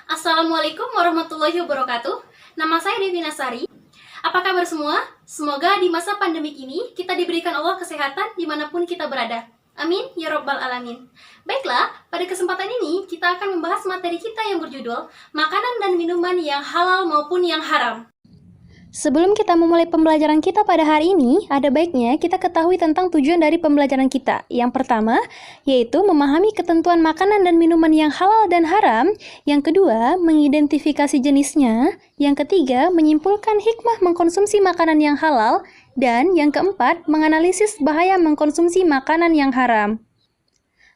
Assalamualaikum warahmatullahi wabarakatuh. Nama saya Devi Nasari. Apa kabar semua? Semoga di masa pandemi ini kita diberikan Allah kesehatan dimanapun kita berada. Amin ya robbal alamin. Baiklah, pada kesempatan ini kita akan membahas materi kita yang berjudul makanan dan minuman yang halal maupun yang haram. Sebelum kita memulai pembelajaran kita pada hari ini, ada baiknya kita ketahui tentang tujuan dari pembelajaran kita. Yang pertama, yaitu memahami ketentuan makanan dan minuman yang halal dan haram. Yang kedua, mengidentifikasi jenisnya. Yang ketiga, menyimpulkan hikmah mengkonsumsi makanan yang halal. Dan yang keempat, menganalisis bahaya mengkonsumsi makanan yang haram.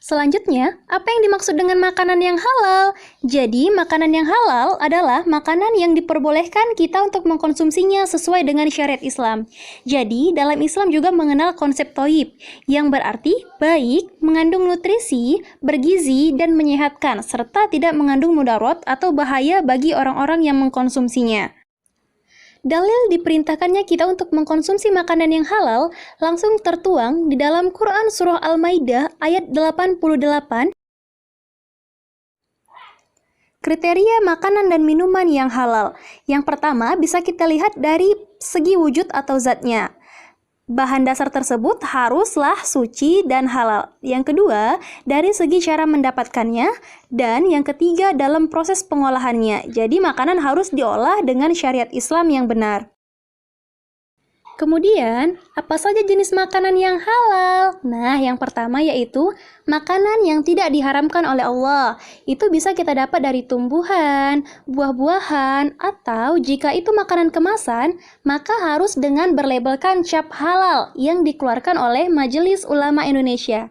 Selanjutnya, apa yang dimaksud dengan makanan yang halal? Jadi, makanan yang halal adalah makanan yang diperbolehkan kita untuk mengkonsumsinya sesuai dengan syariat Islam. Jadi, dalam Islam juga mengenal konsep thayyib, yang berarti baik, mengandung nutrisi, bergizi, dan menyehatkan, serta tidak mengandung mudarat atau bahaya bagi orang-orang yang mengkonsumsinya. Dalil diperintahkannya kita untuk mengkonsumsi makanan yang halal langsung tertuang di dalam Quran Surah Al-Maidah ayat 88. Kriteria makanan dan minuman yang halal. Yang pertama bisa kita lihat dari segi wujud atau zatnya. Bahan dasar tersebut haruslah suci dan halal. Yang kedua, dari segi cara mendapatkannya. Dan yang ketiga, dalam proses pengolahannya. Jadi makanan harus diolah dengan syariat Islam yang benar. Kemudian, apa saja jenis makanan yang halal? Nah, yang pertama yaitu makanan yang tidak diharamkan oleh Allah. Itu bisa kita dapat dari tumbuhan, buah-buahan, atau jika itu makanan kemasan, maka harus dengan berlabelkan cap halal yang dikeluarkan oleh Majelis Ulama Indonesia.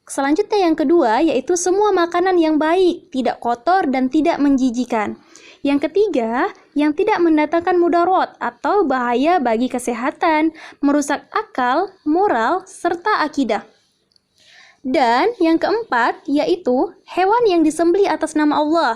Selanjutnya yang kedua yaitu semua makanan yang baik, tidak kotor dan tidak menjijikan. Yang ketiga, yang tidak mendatangkan mudarat atau bahaya bagi kesehatan, merusak akal, moral, serta akidah. Dan yang keempat, yaitu hewan yang disembelih atas nama Allah.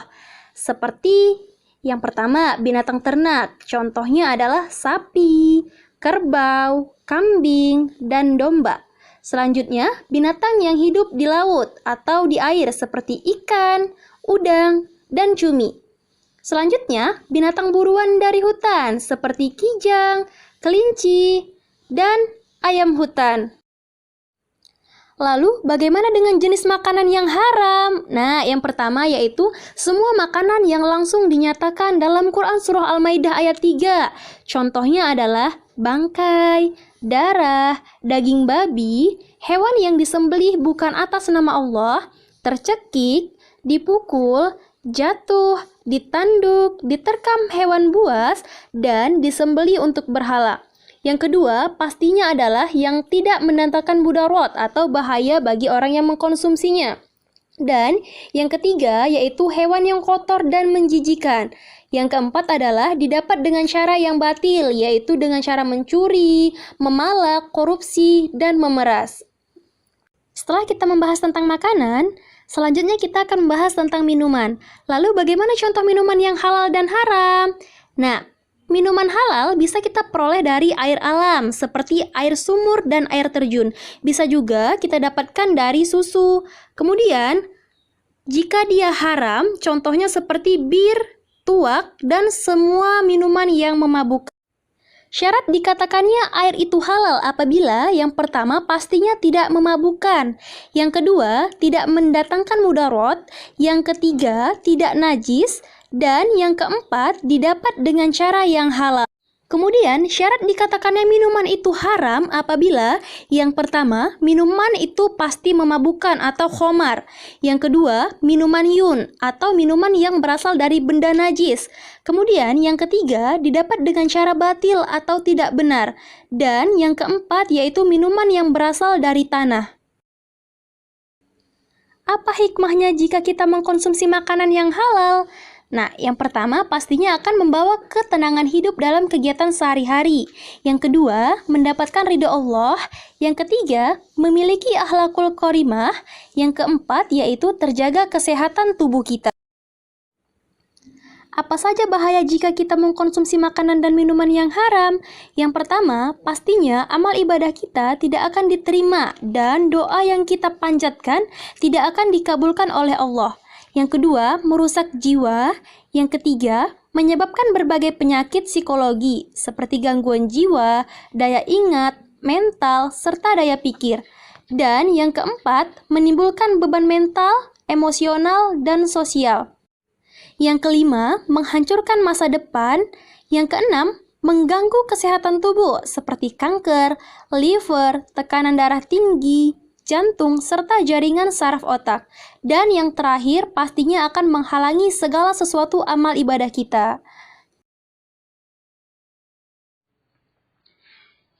Seperti yang pertama, binatang ternak. Contohnya adalah sapi, kerbau, kambing, dan domba. Selanjutnya, binatang yang hidup di laut atau di air seperti ikan, udang, dan cumi. Selanjutnya, binatang buruan dari hutan seperti kijang, kelinci, dan ayam hutan. Lalu, bagaimana dengan jenis makanan yang haram? Nah, yang pertama yaitu semua makanan yang langsung dinyatakan dalam Quran Surah Al-Maidah ayat 3. Contohnya adalah bangkai, darah, daging babi, hewan yang disembelih bukan atas nama Allah, tercekik, dipukul, jatuh, ditanduk, diterkam hewan buas, dan disembelih untuk berhala. Yang kedua, pastinya adalah yang tidak mendatangkan mudarat atau bahaya bagi orang yang mengkonsumsinya. Dan yang ketiga, yaitu hewan yang kotor dan menjijikan. Yang keempat adalah didapat dengan cara yang batil, yaitu dengan cara mencuri, memalak, korupsi, dan memeras. Setelah kita membahas tentang makanan, selanjutnya kita akan membahas tentang minuman. Lalu bagaimana contoh minuman yang halal dan haram? Nah, minuman halal bisa kita peroleh dari air alam, seperti air sumur dan air terjun. Bisa juga kita dapatkan dari susu. Kemudian, jika dia haram, contohnya seperti bir, tuak, dan semua minuman yang memabukkan. Syarat dikatakannya air itu halal apabila yang pertama pastinya tidak memabukkan, yang kedua tidak mendatangkan mudarat, yang ketiga tidak najis, dan yang keempat didapat dengan cara yang halal. Kemudian syarat dikatakannya minuman itu haram apabila yang pertama minuman itu pasti memabukkan atau khamar, yang kedua minuman yun atau minuman yang berasal dari benda najis, kemudian yang ketiga didapat dengan cara batil atau tidak benar, dan yang keempat yaitu minuman yang berasal dari tanah. Apa hikmahnya jika kita mengkonsumsi makanan yang halal? Nah, yang pertama pastinya akan membawa ketenangan hidup dalam kegiatan sehari-hari. Yang kedua, mendapatkan ridho Allah. Yang ketiga, memiliki akhlakul karimah. Yang keempat, yaitu terjaga kesehatan tubuh kita. Apa saja bahaya jika kita mengkonsumsi makanan dan minuman yang haram? Yang pertama, pastinya amal ibadah kita tidak akan diterima dan doa yang kita panjatkan tidak akan dikabulkan oleh Allah. Yang kedua, merusak jiwa. Yang ketiga, menyebabkan berbagai penyakit psikologi seperti gangguan jiwa, daya ingat, mental, serta daya pikir. Dan yang keempat, menimbulkan beban mental, emosional, dan sosial. Yang kelima, menghancurkan masa depan. Yang keenam, mengganggu kesehatan tubuh seperti kanker, liver, tekanan darah tinggi, jantung, serta jaringan saraf otak. Dan yang terakhir, pastinya akan menghalangi segala sesuatu amal ibadah kita.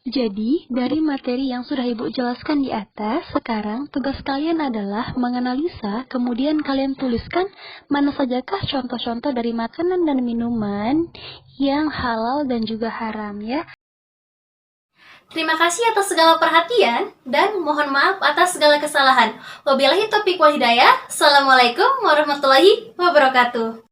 Jadi, dari materi yang sudah Ibu jelaskan di atas, sekarang tugas kalian adalah menganalisa, kemudian kalian tuliskan mana sajakah contoh-contoh dari makanan dan minuman yang halal dan juga haram ya. Terima kasih atas segala perhatian dan mohon maaf atas segala kesalahan. Wabillahi taufiq wal hidayah. Assalamualaikum warahmatullahi wabarakatuh.